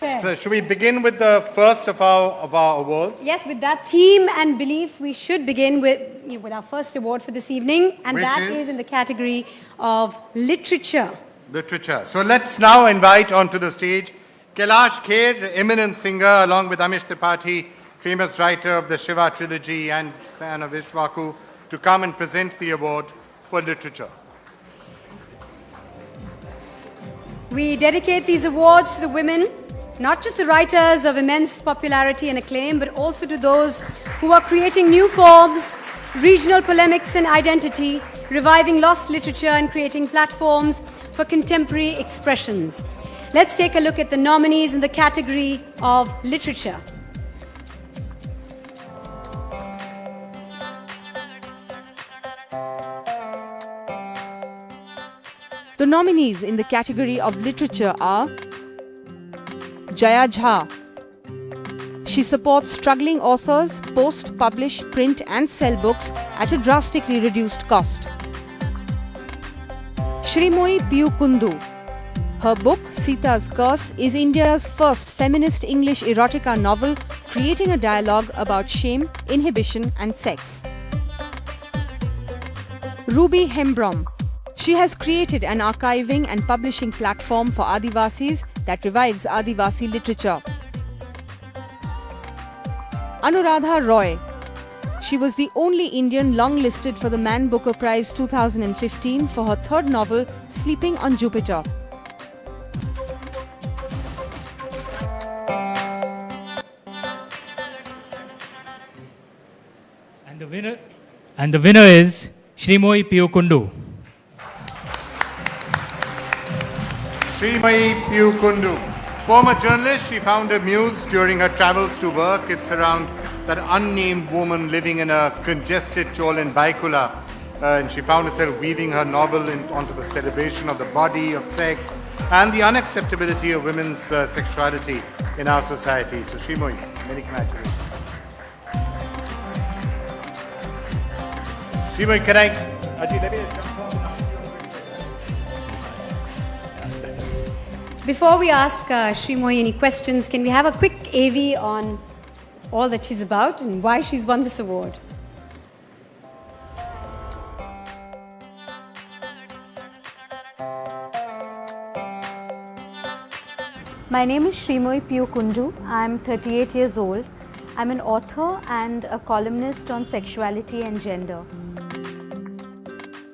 So should we begin with the first of our awards? Yes, with that theme and belief, we should begin with our first award for this evening, and Which that is? is in the category of literature. Literature. So let's now invite onto the stage Kailash Kher, eminent singer, along with Amish Tripathi, famous writer of the Shiva trilogy and son of Vishwaku, to come and present the award for literature. We dedicate these awards to the women, not just the writers of immense popularity and acclaim, but also to those who are creating new forms, regional polemics and identity, reviving lost literature and creating platforms for contemporary expressions. Let's take a look at the nominees in the category of literature. The nominees in the category of literature are Jaya Jha. She supports struggling authors, post, publish, print and sell books at a drastically reduced cost. Sreemoyee Piu Kundu. Her book, Sita's Curse, is India's first feminist English erotica novel, creating a dialogue about shame, inhibition and sex. Ruby Hembrom. She has created an archiving and publishing platform for Adivasis that revives Adivasi literature. Anuradha Roy. She was the only Indian longlisted for the Man Booker Prize 2015 for her third novel, Sleeping on Jupiter. And the winner is Sreemoyee Piu Kundu. Sreemoyee Piu Kundu. Former journalist, she found her muse during her travels to work. It's around that unnamed woman living in a congested chawl in Baikula. And she found herself weaving her novel onto the celebration of the body, of sex, and the unacceptability of women's sexuality in our society. So Sreemoyee, many congratulations. Sreemoyee, can I... Ajit, let me jump on. Before we ask Sreemoyee any questions, can we have a quick AV on all that she's about and why she's won this award? My name is Sreemoyee Piu Kundu. I'm 38 years old. I'm an author and a columnist on sexuality and gender.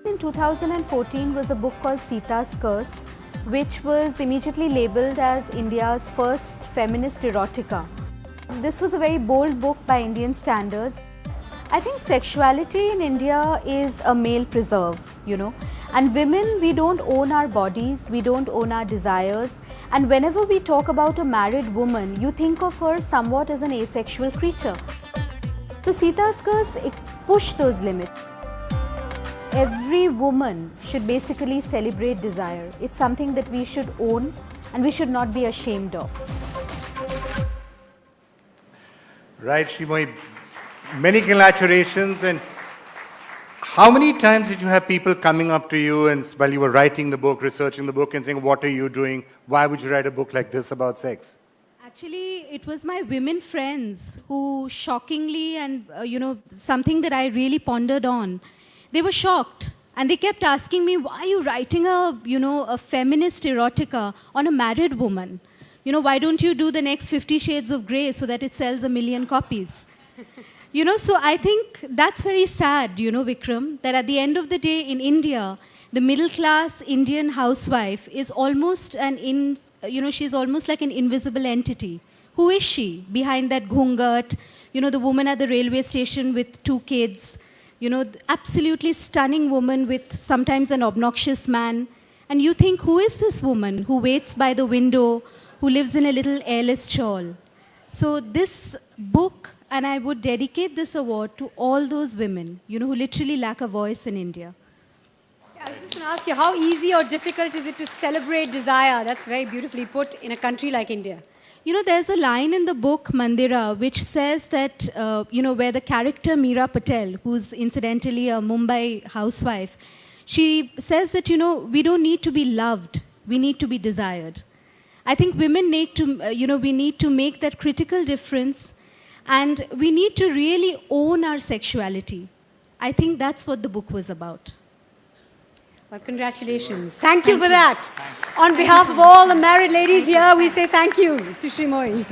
In 2014 was a book called Sita's Curse, which was immediately labelled as India's first feminist erotica. This was a very bold book by Indian standards. I think sexuality in India is a male preserve, and women, we don't own our bodies, we don't own our desires, and whenever we talk about a married woman, you think of her somewhat as an asexual creature. So Sita's Curse, it pushed those limits. Every woman should basically celebrate desire. It's something that we should own and we should not be ashamed of. Right, Sreemoyee. Many congratulations. And how many times did you have people coming up to you and while you were writing the book, researching the book, and saying, what are you doing? Why would you write a book like this about sex? Actually, it was my women friends who shockingly and, something that I really pondered on. They were shocked and they kept asking me, why are you writing a feminist erotica on a married woman? Why don't you do the next 50 Shades of Grey so that it sells 1 million copies? So I think that's very sad, Vikram, that at the end of the day in India, the middle class Indian housewife is almost she's almost like an invisible entity. Who is she behind that ghungat? The woman at the railway station with 2 kids. Absolutely stunning woman with sometimes an obnoxious man. And you think, who is this woman who waits by the window, who lives in a little airless shawl? So this book, and I would dedicate this award to all those women, who literally lack a voice in India. I was just going to ask you, how easy or difficult is it to celebrate desire? That's very beautifully put in a country like India. There's a line in the book, Mandira, which says that, where the character Meera Patel, who's incidentally a Mumbai housewife, she says that, we don't need to be loved, we need to be desired. I think women need to, we need to make that critical difference, and we need to really own our sexuality. I think that's what the book was about. Well, congratulations. Thank you for that. On behalf of all the married ladies here, we say thank you to Sreemoyee.